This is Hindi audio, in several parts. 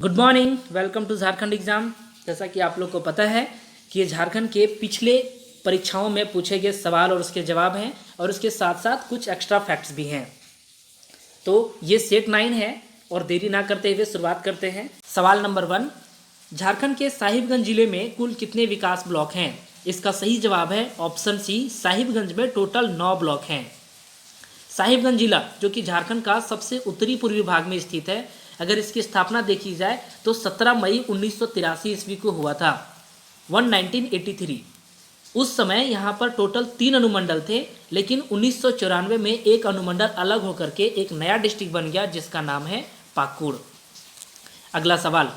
Good morning, welcome to Jharkhand exam. जैसा कि आप लोग को पता है कि ये झारखंड के पिछले परीक्षाओं में पूछे गए सवाल और उसके जवाब हैं और उसके साथ साथ कुछ एक्स्ट्रा फैक्ट्स भी हैं। तो ये सेट 9 है और देरी ना करते हुए शुरुआत करते हैं। सवाल नंबर 1, झारखंड के साहिबगंज जिले में कुल कितने विकास ब्लॉक हैं? इसका सही जवाब है ऑप्शन सी, साहिबगंज में टोटल 9 ब्लॉक हैं। साहिबगंज जिला जो कि झारखंड का सबसे उत्तरी पूर्वी भाग में स्थित है, अगर इसकी स्थापना देखी जाए तो 17 मई 1983 ईस्वी को हुआ था, 1983। उस समय यहाँ पर टोटल 3 अनुमंडल थे, लेकिन 1994 में एक अनुमंडल अलग होकर के एक नया डिस्ट्रिक्ट बन गया जिसका नाम है पाकुड़। अगला सवाल,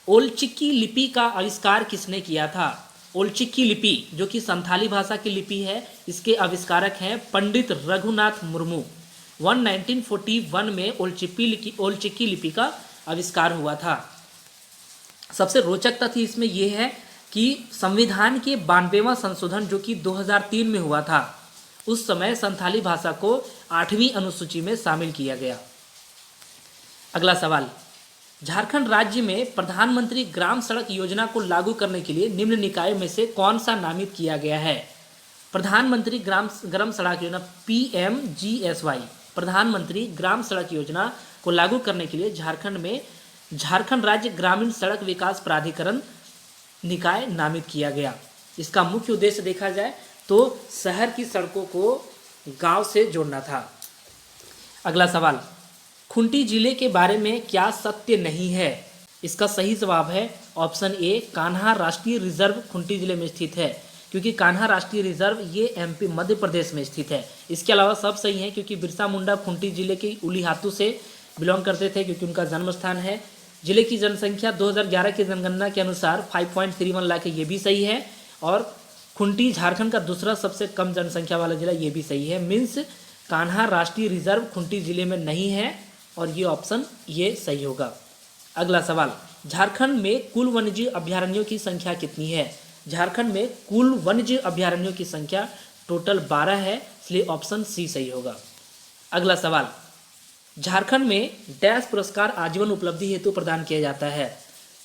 ओलचिकी लिपि का आविष्कार किसने किया था? ओलचिकी लिपि जो कि संथाली भाषा की लिपि है, इसके आविष्कारक हैं पंडित रघुनाथ मुर्मू। 1941 में ओलचिकी लिपि का आविष्कार हुआ था। सबसे रोचक तथ्य इसमें यह है कि संविधान के 92वां संशोधन जो कि 2003 में हुआ था, उस समय संथाली भाषा को 8वीं अनुसूची में शामिल किया गया। अगला सवाल, झारखंड राज्य में प्रधानमंत्री ग्राम सड़क योजना को लागू करने के लिए निम्न निकायों में से कौन सा नामित किया गया है? प्रधानमंत्री ग्राम सड़क योजना PMGSY, प्रधानमंत्री ग्राम सड़क योजना को लागू करने के लिए झारखंड में झारखंड राज्य ग्रामीण सड़क विकास प्राधिकरण निकाय नामित किया गया। इसका मुख्य उद्देश्य देखा जाए तो शहर की सड़कों को गांव से जोड़ना था। अगला सवाल, खूंटी जिले के बारे में क्या सत्य नहीं है? इसका सही जवाब है ऑप्शन ए, कान्हा राष्ट्रीय रिजर्व खूंटी जिले में स्थित है, क्योंकि कान्हा राष्ट्रीय रिजर्व ये MP मध्य प्रदेश में स्थित है। इसके अलावा सब सही है, क्योंकि बिरसा मुंडा खूंटी जिले के उलीहातू से बिलोंग करते थे, क्योंकि उनका जन्म स्थान है। जिले की जनसंख्या 2011 की जनगणना के अनुसार 5.31 लाख है, ये भी सही है। और खूंटी झारखंड का दूसरा सबसे कम जनसंख्या वाला जिला, ये भी सही है। मीन्स कान्हा राष्ट्रीय रिजर्व खूंटी जिले में नहीं है और ये ऑप्शन ये सही होगा। अगला सवाल, झारखंड में कुल वन्यजीव अभयारण्यों की संख्या कितनी है? झारखंड में कुल वन्यजीव अभयारण्यों की संख्या टोटल 12 है, इसलिए ऑप्शन सी सही होगा। अगला सवाल, झारखंड में डैश पुरस्कार आजीवन उपलब्धि हेतु प्रदान किया जाता है?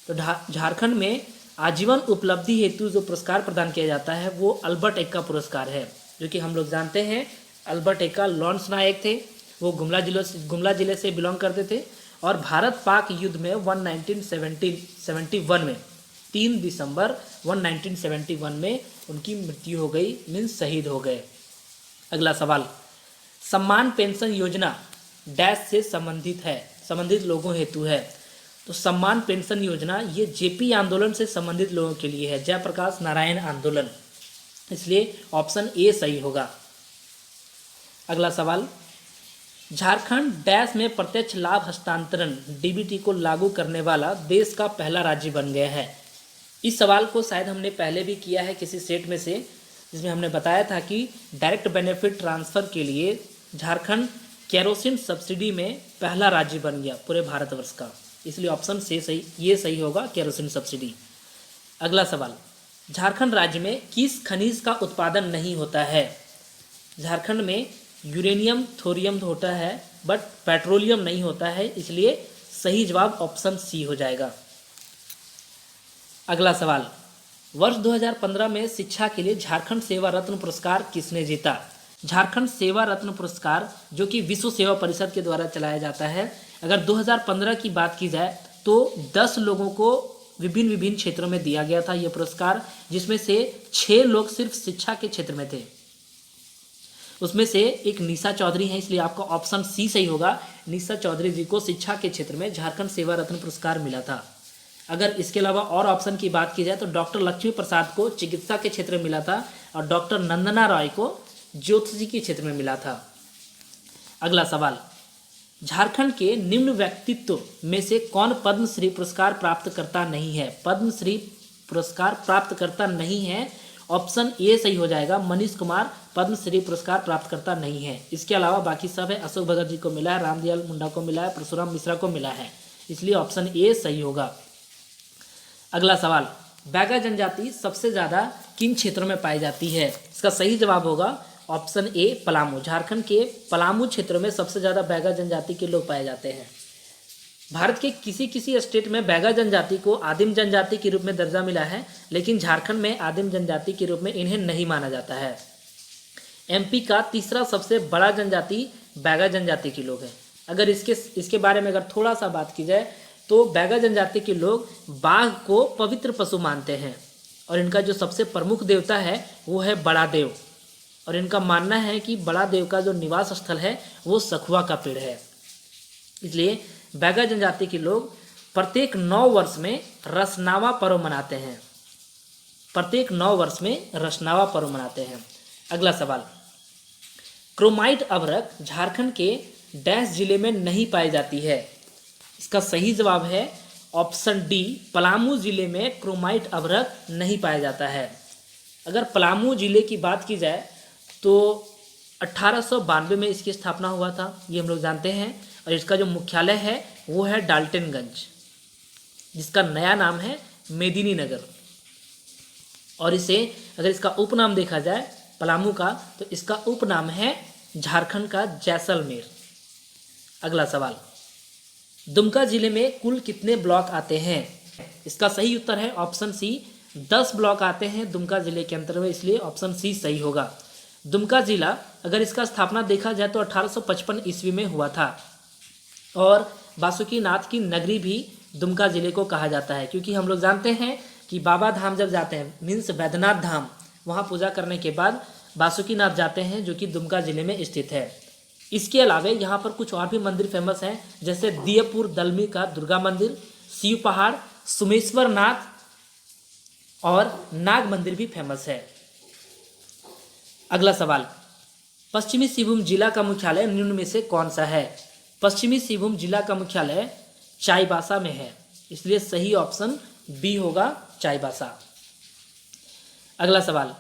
तो झारखंड में आजीवन उपलब्धि हेतु जो पुरस्कार प्रदान किया जाता है वो अल्बर्ट एक्का पुरस्कार है, जो कि हम लोग जानते हैं अल्बर्ट एक्का लॉन्स नायक थे। वो गुमला जिले से बिलोंग करते थे और भारत पाक युद्ध में 1971 में 3 दिसंबर 1971 में उनकी मृत्यु हो गई, मीन्स शहीद हो गए। अगला सवाल, सम्मान पेंशन योजना डैश से संबंधित है, संबंधित लोगों हेतु है। तो सम्मान पेंशन योजना ये JP आंदोलन से संबंधित लोगों के लिए है, जयप्रकाश नारायण आंदोलन, इसलिए ऑप्शन ए सही होगा। अगला सवाल, झारखंड डैश में प्रत्यक्ष लाभ हस्तांतरण DBT को लागू करने वाला देश का पहला राज्य बन गया है। इस सवाल को शायद हमने पहले भी किया है किसी सेट में से, जिसमें हमने बताया था कि डायरेक्ट बेनिफिट ट्रांसफ़र के लिए झारखंड केरोसिन सब्सिडी में पहला राज्य बन गया पूरे भारतवर्ष का, इसलिए ऑप्शन से सही ये सही होगा, केरोसिन सब्सिडी। अगला सवाल, झारखंड राज्य में किस खनिज का उत्पादन नहीं होता है? झारखंड में यूरेनियम थोरियम होता है बट पेट्रोलियम नहीं होता है, इसलिए सही जवाब ऑप्शन सी हो जाएगा। अगला सवाल, वर्ष 2015 में शिक्षा के लिए झारखंड सेवा रत्न पुरस्कार किसने जीता? झारखंड सेवा रत्न पुरस्कार जो कि विश्व सेवा परिषद के द्वारा चलाया जाता है, अगर 2015 की बात की जाए तो 10 लोगों को विभिन्न क्षेत्रों में दिया गया था यह पुरस्कार, जिसमें से 6 लोग सिर्फ शिक्षा के क्षेत्र में थे। उसमें से एक निशा चौधरी है, इसलिए आपका ऑप्शन सी सही होगा। निशा चौधरी जी को शिक्षा के क्षेत्र में झारखंड सेवा रत्न पुरस्कार मिला था। अगर इसके अलावा और ऑप्शन की बात की जाए तो डॉक्टर लक्ष्मी प्रसाद को चिकित्सा के क्षेत्र में मिला था और डॉक्टर नंदना रॉय को ज्योतिषी के क्षेत्र में मिला था। अगला सवाल, झारखंड के निम्न व्यक्तित्व में से कौन पद्मश्री पुरस्कार प्राप्त करता नहीं है? पद्मश्री पुरस्कार प्राप्त करता नहीं है, ऑप्शन ए सही हो जाएगा। मनीष कुमार पद्मश्री पुरस्कार प्राप्त करता नहीं है। इसके अलावा बाकी सब है, अशोक भगत जी को मिला है, रामदयाल मुंडा को मिला है, परशुराम मिश्रा को मिला है, इसलिए ऑप्शन ए सही होगा। अगला सवाल, बैगा जनजाति सबसे ज़्यादा किन क्षेत्रों में पाई जाती है? इसका सही जवाब होगा ऑप्शन ए, पलामू। झारखंड के पलामू क्षेत्र में सबसे ज़्यादा बैगा जनजाति के लोग पाए जाते हैं। भारत के किसी किसी स्टेट में बैगा जनजाति को आदिम जनजाति के रूप में दर्जा मिला है, लेकिन झारखंड में आदिम जनजाति के रूप में इन्हें नहीं माना जाता है। एमपी का तीसरा सबसे बड़ा जनजाति बैगा जनजाति के लोग हैं। अगर इसके बारे में अगर थोड़ा सा बात की जाए तो बैगा जनजाति के लोग बाघ को पवित्र पशु मानते हैं और इनका जो सबसे प्रमुख देवता है वो है बड़ा देव, और इनका मानना है कि बड़ा देव का जो निवास स्थल है वो सखुआ का पेड़ है। इसलिए बैगा जनजाति के लोग प्रत्येक 9 वर्ष में रसनावा पर्व मनाते हैं। प्रत्येक 9 वर्ष में रसनावा पर्व मनाते हैं। अगला सवाल, क्रोमाइट अभ्रक झारखंड के डैश जिले में नहीं पाई जाती है। इसका सही जवाब है ऑप्शन डी, पलामू जिले में क्रोमाइट अभ्रक नहीं पाया जाता है। अगर पलामू जिले की बात की जाए तो 1892 में इसकी स्थापना हुआ था, ये हम लोग जानते हैं, और इसका जो मुख्यालय है वो है डाल्टनगंज, जिसका नया नाम है मेदिनी नगर। और इसे अगर इसका उपनाम देखा जाए पलामू का तो इसका उपनाम है झारखंड का जैसलमेर। अगला सवाल, दुमका जिले में कुल कितने ब्लॉक आते हैं? इसका सही उत्तर है ऑप्शन सी, 10 ब्लॉक आते हैं दुमका जिले के अंतर्गत, इसलिए ऑप्शन सी सही होगा। दुमका जिला अगर इसका स्थापना देखा जाए तो 1855 ईस्वी में हुआ था, और बासुकीनाथ की नगरी भी दुमका जिले को कहा जाता है, क्योंकि हम लोग जानते हैं कि बाबा धाम जब जाते हैं मीन्स वैद्यनाथ धाम, वहाँ पूजा करने के बाद बासुकीनाथ जाते हैं जो कि दुमका जिले में स्थित है। इसके अलावा यहाँ पर कुछ और भी मंदिर फेमस हैं, जैसे दियपुर दलमी का दुर्गा मंदिर, शिव पहाड़, सुमेश्वर नाथ और नाग मंदिर भी फेमस है। अगला सवाल, पश्चिमी सिंहभूम जिला का मुख्यालय निम्न में से कौन सा है? पश्चिमी सिंहभूम जिला का मुख्यालय चाईबासा में है, इसलिए सही ऑप्शन बी होगा, चाईबासा। अगला सवाल,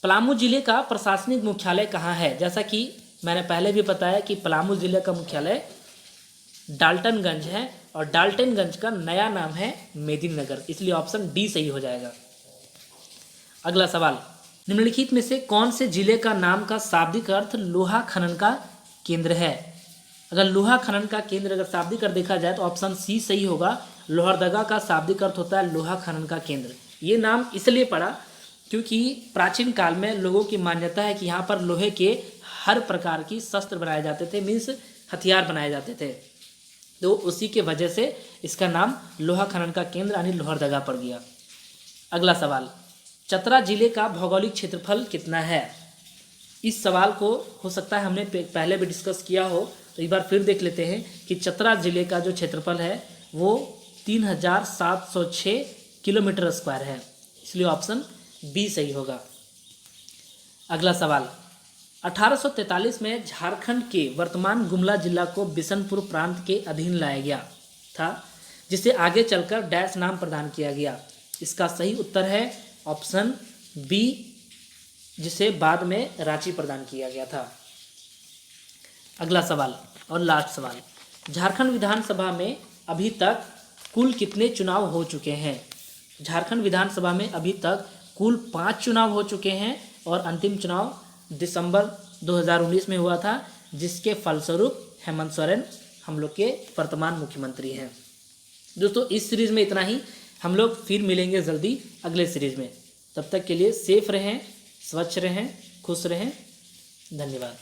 पलामू जिले का प्रशासनिक मुख्यालय कहाँ है? जैसा कि मैंने पहले भी बताया कि पलामू जिले का मुख्यालय डाल्टनगंज है, और डाल्टनगंज का नया नाम है मेदिनीनगर, इसलिए ऑप्शन डी सही हो जाएगा। अगला सवाल, निम्नलिखित में से कौन से जिले का नाम का शाब्दिक अर्थ लोहा खनन का केंद्र है? अगर लोहा खनन का केंद्र अगर शाब्दिक अर्थ देखा जाए तो ऑप्शन सी सही होगा, लोहरदगा का शाब्दिक अर्थ होता है लोहा खनन का केंद्र। ये नाम इसलिए पड़ा क्योंकि प्राचीन काल में लोगों की मान्यता है कि यहाँ पर लोहे के हर प्रकार की शस्त्र बनाए जाते थे, मीन्स हथियार बनाए जाते थे, तो उसी के वजह से इसका नाम लोहा खनन का केंद्र यानी लोहरदगा पड़ गया। अगला सवाल, चतरा जिले का भौगोलिक क्षेत्रफल कितना है? इस सवाल को हो सकता है हमने पहले भी डिस्कस किया हो, तो एक बार फिर देख लेते हैं कि चतरा जिले का जो क्षेत्रफल है वो 3706 किलोमीटर स्क्वायर है, इसलिए ऑप्शन बी सही होगा। अगला सवाल, 1843 में झारखंड के वर्तमान गुमला जिला को बिशनपुर प्रांत के अधीन लाया गया था, जिसे आगे चलकर डैश नाम प्रदान किया गया। इसका सही उत्तर है ऑप्शन बी, जिसे बाद में रांची प्रदान किया गया था। अगला सवाल और लास्ट सवाल, झारखंड विधानसभा में अभी तक कुल कितने चुनाव हो चुके हैं? झारखंड विधानसभा में अभी तक कुल 5 चुनाव हो चुके हैं, और अंतिम चुनाव दिसंबर 2019 में हुआ था, जिसके फलस्वरूप हेमंत सोरेन हम लोग के वर्तमान मुख्यमंत्री हैं। दोस्तों, इस सीरीज़ में इतना ही, हम लोग फिर मिलेंगे जल्दी अगले सीरीज़ में। तब तक के लिए सेफ रहें, स्वच्छ रहें, खुश रहें। धन्यवाद।